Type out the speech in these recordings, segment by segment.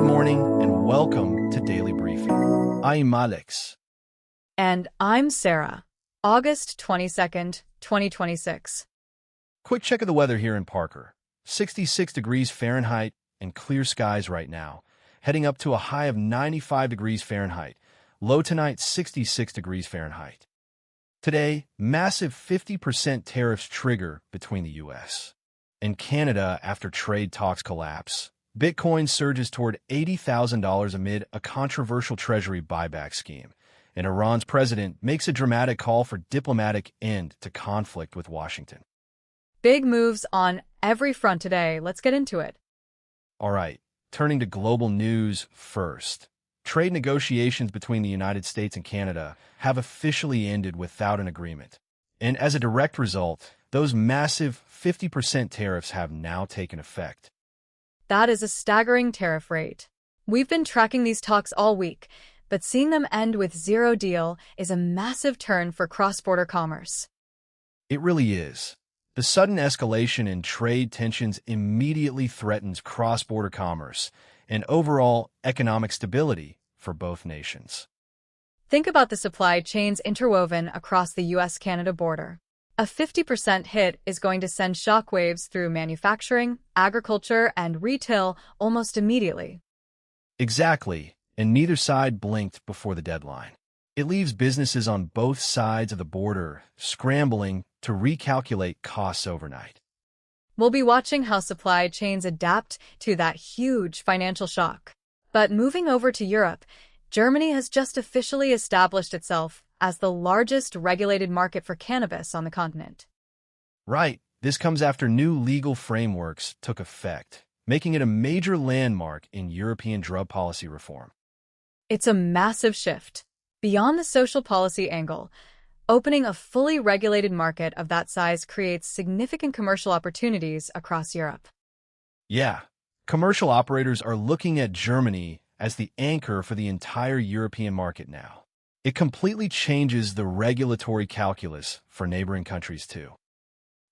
Good morning and welcome to Daily Briefing. I'm Alex. And I'm Sarah. August 22nd, 2026. Quick check of the weather here in Parker. 66 degrees Fahrenheit and clear skies right now. Heading up to a high of 95 degrees Fahrenheit. Low tonight 66 degrees Fahrenheit. Today, massive 50% tariffs trigger between the U.S. and Canada after trade talks collapse. Bitcoin surges toward $80,000 amid a controversial treasury buyback scheme. And Iran's president makes a dramatic call for diplomatic end to conflict with Washington. Big moves on every front today. Let's get into it. All right, turning to global news first. Trade negotiations between the United States and Canada have officially ended without an agreement. And as a direct result, those massive 50% tariffs have now taken effect. That is a staggering tariff rate. We've been tracking these talks all week, but seeing them end with zero deal is a massive turn for cross-border commerce. It really is. The sudden escalation in trade tensions immediately threatens cross-border commerce and overall economic stability for both nations. Think about the supply chains interwoven across the U.S.-Canada border. A 50% hit is going to send shockwaves through manufacturing, agriculture, and retail almost immediately. Exactly, and neither side blinked before the deadline. It leaves businesses on both sides of the border scrambling to recalculate costs overnight. We'll be watching how supply chains adapt to that huge financial shock. But moving over to Europe, Germany has just officially established itself as the largest regulated market for cannabis on the continent. Right, this comes after new legal frameworks took effect, making it a major landmark in European drug policy reform. It's a massive shift. Beyond the social policy angle, opening a fully regulated market of that size creates significant commercial opportunities across Europe. Yeah, commercial operators are looking at Germany as the anchor for the entire European market now. It completely changes the regulatory calculus for neighboring countries too.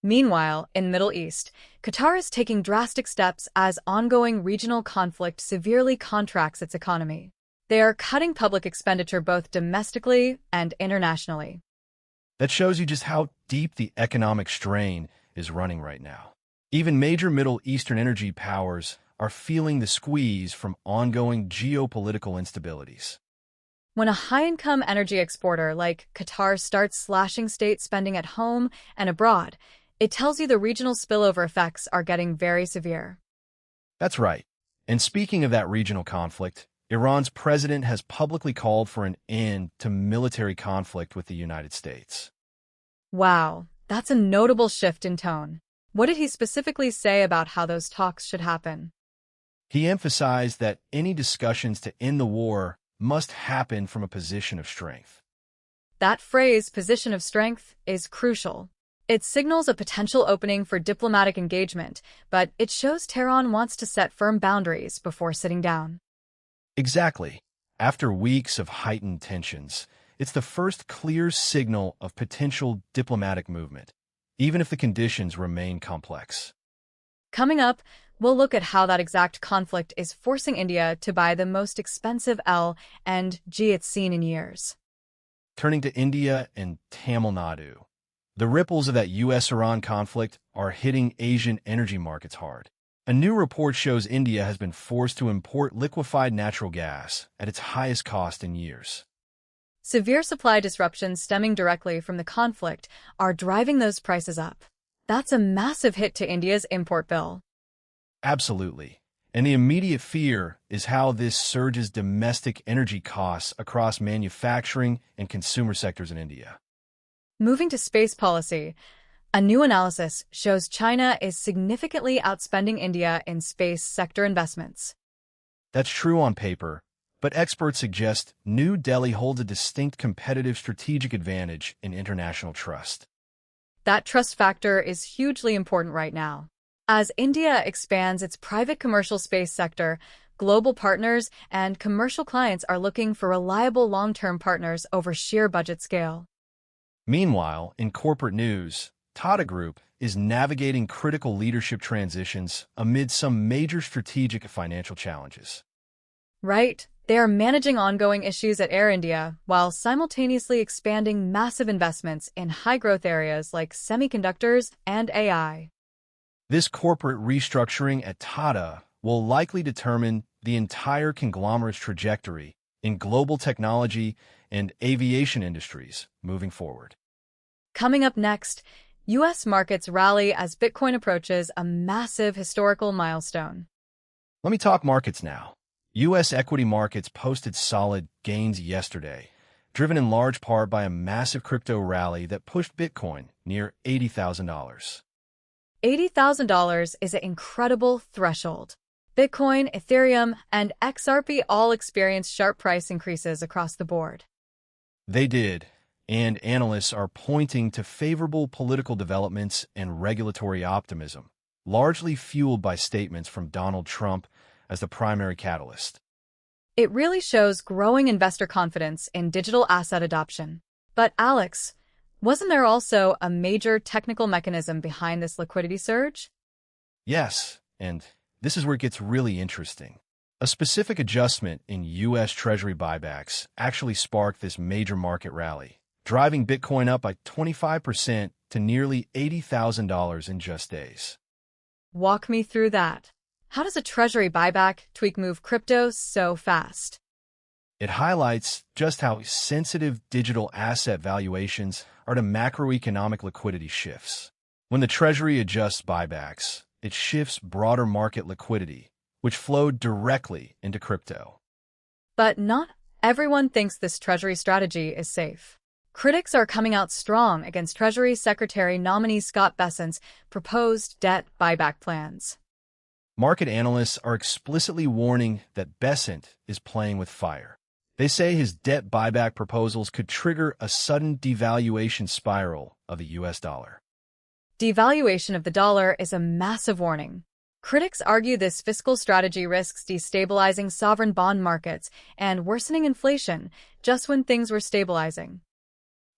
Meanwhile, in the Middle East, Qatar is taking drastic steps as ongoing regional conflict severely contracts its economy. They are cutting public expenditure both domestically and internationally. That shows you just how deep the economic strain is running right now. Even major Middle Eastern energy powers are feeling the squeeze from ongoing geopolitical instabilities. When a high-income energy exporter like Qatar starts slashing state spending at home and abroad, it tells you the regional spillover effects are getting very severe. That's right. And speaking of that regional conflict, Iran's president has publicly called for an end to military conflict with the United States. Wow, that's a notable shift in tone. What did he specifically say about how those talks should happen? He emphasized that any discussions to end the war must happen from a position of strength. That phrase, position of strength, is crucial. It signals a potential opening for diplomatic engagement, but it shows Tehran wants to set firm boundaries before sitting down. Exactly. After weeks of heightened tensions, it's the first clear signal of potential diplomatic movement, even if the conditions remain complex. Coming up, we'll look at how that exact conflict is forcing India to buy the most expensive LNG it's seen in years. Turning to India and Tamil Nadu, the ripples of that U.S.-Iran conflict are hitting Asian energy markets hard. A new report shows India has been forced to import liquefied natural gas at its highest cost in years. Severe supply disruptions stemming directly from the conflict are driving those prices up. That's a massive hit to India's import bill. Absolutely. And the immediate fear is how this surges domestic energy costs across manufacturing and consumer sectors in India. Moving to space policy, a new analysis shows China is significantly outspending India in space sector investments. That's true on paper, but experts suggest New Delhi holds a distinct competitive strategic advantage in international trust. That trust factor is hugely important right now. As India expands its private commercial space sector, global partners and commercial clients are looking for reliable long-term partners over sheer budget scale. Meanwhile, in corporate news, Tata Group is navigating critical leadership transitions amid some major strategic financial challenges. Right? They are managing ongoing issues at Air India while simultaneously expanding massive investments in high-growth areas like semiconductors and AI. This corporate restructuring at Tata will likely determine the entire conglomerate's trajectory in global technology and aviation industries moving forward. Coming up next, U.S. markets rally as Bitcoin approaches a massive historical milestone. Let me talk markets now. U.S. equity markets posted solid gains yesterday, driven in large part by a massive crypto rally that pushed Bitcoin near $80,000. $80,000 is an incredible threshold. Bitcoin, Ethereum, and XRP all experienced sharp price increases across the board. They did, and analysts are pointing to favorable political developments and regulatory optimism, largely fueled by statements from Donald Trump as the primary catalyst. It really shows growing investor confidence in digital asset adoption. But Alex, wasn't there also a major technical mechanism behind this liquidity surge? Yes, and this is where it gets really interesting. A specific adjustment in U.S. Treasury buybacks actually sparked this major market rally, driving Bitcoin up by 25% to nearly $80,000 in just days. Walk me through that. How does a Treasury buyback tweak move crypto so fast? It highlights just how sensitive digital asset valuations are to macroeconomic liquidity shifts. When the Treasury adjusts buybacks, it shifts broader market liquidity, which flowed directly into crypto. But not everyone thinks this Treasury strategy is safe. Critics are coming out strong against Treasury Secretary nominee Scott Bessent's proposed debt buyback plans. Market analysts are explicitly warning that Bessent is playing with fire. They say his debt buyback proposals could trigger a sudden devaluation spiral of the U.S. dollar. Devaluation of the dollar is a massive warning. Critics argue this fiscal strategy risks destabilizing sovereign bond markets and worsening inflation just when things were stabilizing.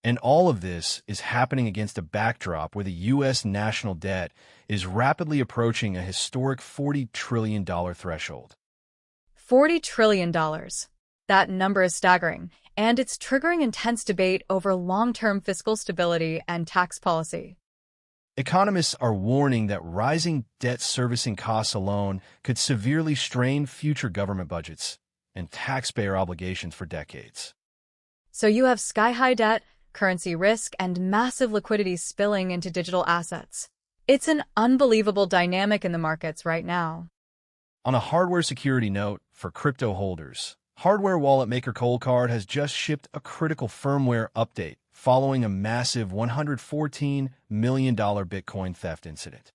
And all of this is happening against a backdrop where the U.S. national debt is rapidly approaching a historic $40 trillion threshold. $40 trillion. That number is staggering, and it's triggering intense debate over long-term fiscal stability and tax policy. Economists are warning that rising debt servicing costs alone could severely strain future government budgets and taxpayer obligations for decades. So you have sky-high debt, currency risk, and massive liquidity spilling into digital assets. It's an unbelievable dynamic in the markets right now. On a hardware security note for crypto holders, hardware wallet maker Coldcard has just shipped a critical firmware update following a massive $114 million Bitcoin theft incident.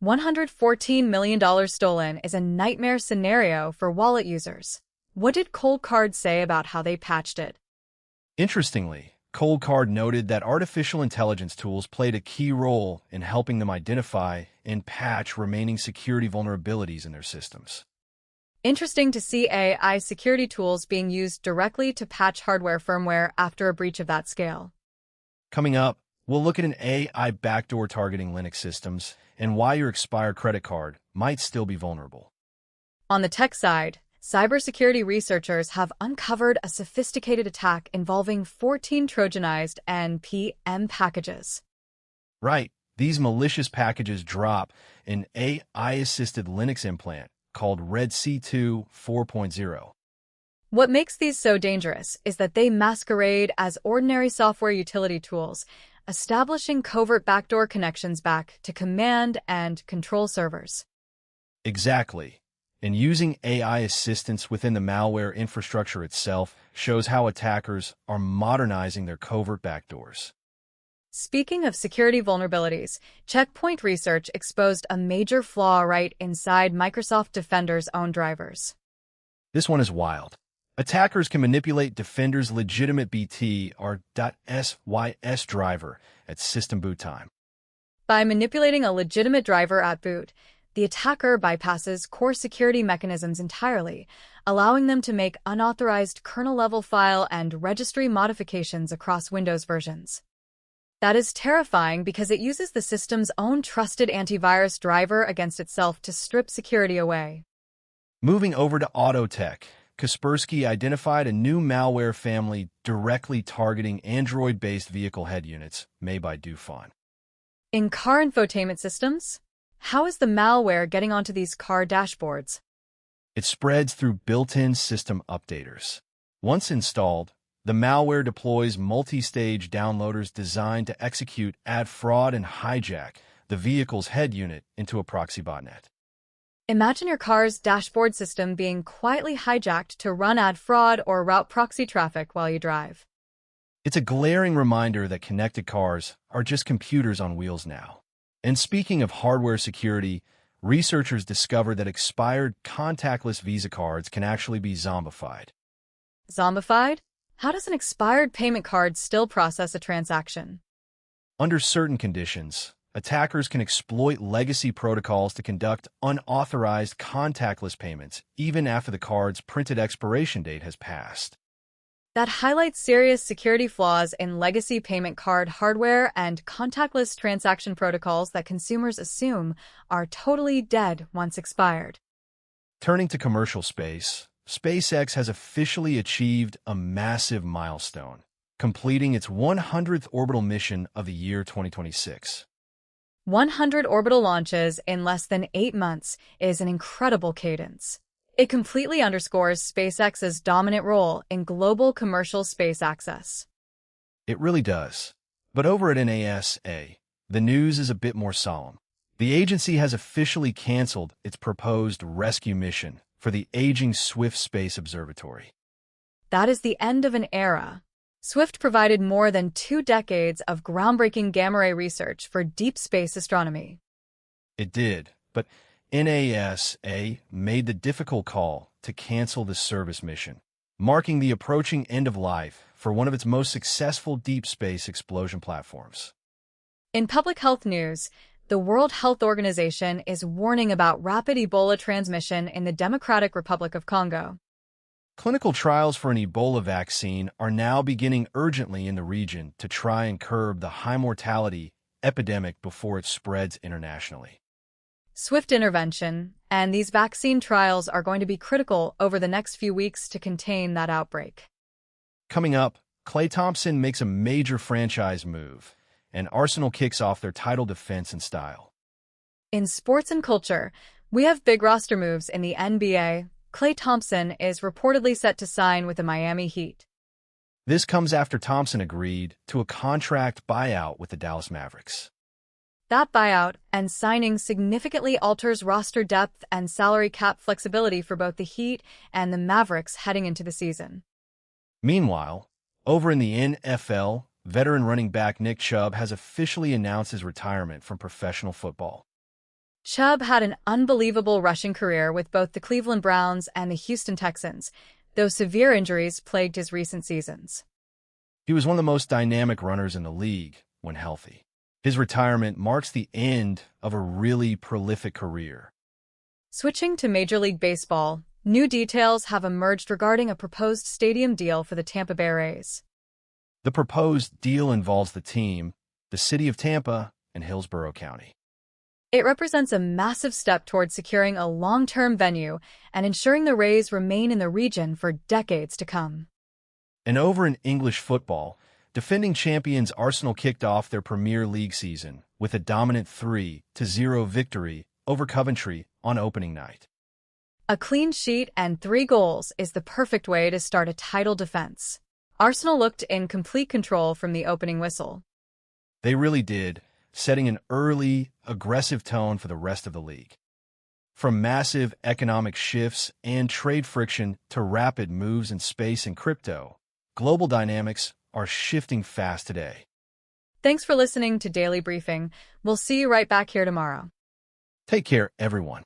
$114 million stolen is a nightmare scenario for wallet users. What did Coldcard say about how they patched it? Interestingly, Coldcard noted that artificial intelligence tools played a key role in helping them identify and patch remaining security vulnerabilities in their systems. Interesting to see AI security tools being used directly to patch hardware firmware after a breach of that scale. Coming up, we'll look at an AI backdoor targeting Linux systems and why your expired credit card might still be vulnerable. On the tech side, cybersecurity researchers have uncovered a sophisticated attack involving 14 Trojanized NPM packages. Right, these malicious packages drop an AI-assisted Linux implant called Red C2 4.0. What makes these so dangerous is that they masquerade as ordinary software utility tools, establishing covert backdoor connections back to command and control servers. Exactly. And using AI assistance within the malware infrastructure itself shows how attackers are modernizing their covert backdoors. Speaking of security vulnerabilities, Checkpoint Research exposed a major flaw right inside Microsoft Defender's own drivers. This one is wild. Attackers can manipulate Defender's legitimate BT or .sys driver at system boot time. By manipulating a legitimate driver at boot, the attacker bypasses core security mechanisms entirely, allowing them to make unauthorized kernel-level file and registry modifications across Windows versions. That is terrifying because it uses the system's own trusted antivirus driver against itself to strip security away. Moving over to auto tech, Kaspersky identified a new malware family directly targeting Android-based vehicle head units made by Dufon. In car infotainment systems, how is the malware getting onto these car dashboards? It spreads through built-in system updaters. Once installed, the malware deploys multi-stage downloaders designed to execute ad fraud and hijack the vehicle's head unit into a proxy botnet. Imagine your car's dashboard system being quietly hijacked to run ad fraud or route proxy traffic while you drive. It's a glaring reminder that connected cars are just computers on wheels now. And speaking of hardware security, researchers discovered that expired contactless Visa cards can actually be zombified. Zombified? How does an expired payment card still process a transaction? Under certain conditions, attackers can exploit legacy protocols to conduct unauthorized contactless payments even after the card's printed expiration date has passed. That highlights serious security flaws in legacy payment card hardware and contactless transaction protocols that consumers assume are totally dead once expired. Turning to commercial space, SpaceX has officially achieved a massive milestone, completing its 100th orbital mission of the year 2026. 100 orbital launches in less than 8 months is an incredible cadence. It completely underscores SpaceX's dominant role in global commercial space access. It really does. But over at NASA, the news is a bit more solemn. The agency has officially canceled its proposed rescue mission for the aging Swift Space Observatory. That is the end of an era. Swift provided more than 2 decades of groundbreaking gamma-ray research for deep space astronomy. It did, but NASA made the difficult call to cancel the service mission, marking the approaching end of life for one of its most successful deep space exploration platforms. In public health news, the World Health Organization is warning about rapid Ebola transmission in the Democratic Republic of Congo. Clinical trials for an Ebola vaccine are now beginning urgently in the region to try and curb the high mortality epidemic before it spreads internationally. Swift intervention, and these vaccine trials are going to be critical over the next few weeks to contain that outbreak. Coming up, Klay Thompson makes a major franchise move, and Arsenal kicks off their title defense in style. In sports and culture, we have big roster moves in the NBA. Klay Thompson is reportedly set to sign with the Miami Heat. This comes after Thompson agreed to a contract buyout with the Dallas Mavericks. That buyout and signing significantly alters roster depth and salary cap flexibility for both the Heat and the Mavericks heading into the season. Meanwhile, over in the NFL, veteran running back Nick Chubb has officially announced his retirement from professional football. Chubb had an unbelievable rushing career with both the Cleveland Browns and the Houston Texans, though severe injuries plagued his recent seasons. He was one of the most dynamic runners in the league when healthy. His retirement marks the end of a really prolific career. Switching to Major League Baseball, new details have emerged regarding a proposed stadium deal for the Tampa Bay Rays. The proposed deal involves the team, the city of Tampa, and Hillsborough County. It represents a massive step towards securing a long-term venue and ensuring the Rays remain in the region for decades to come. And over in English football, defending champions Arsenal kicked off their Premier League season with a dominant 3-0 victory over Coventry on opening night. A clean sheet and 3 goals is the perfect way to start a title defense. Arsenal looked in complete control from the opening whistle. They really did, setting an early, aggressive tone for the rest of the league. From massive economic shifts and trade friction to rapid moves in space and crypto, global dynamics are shifting fast today. Thanks for listening to Daily Briefing. We'll see you right back here tomorrow. Take care, everyone.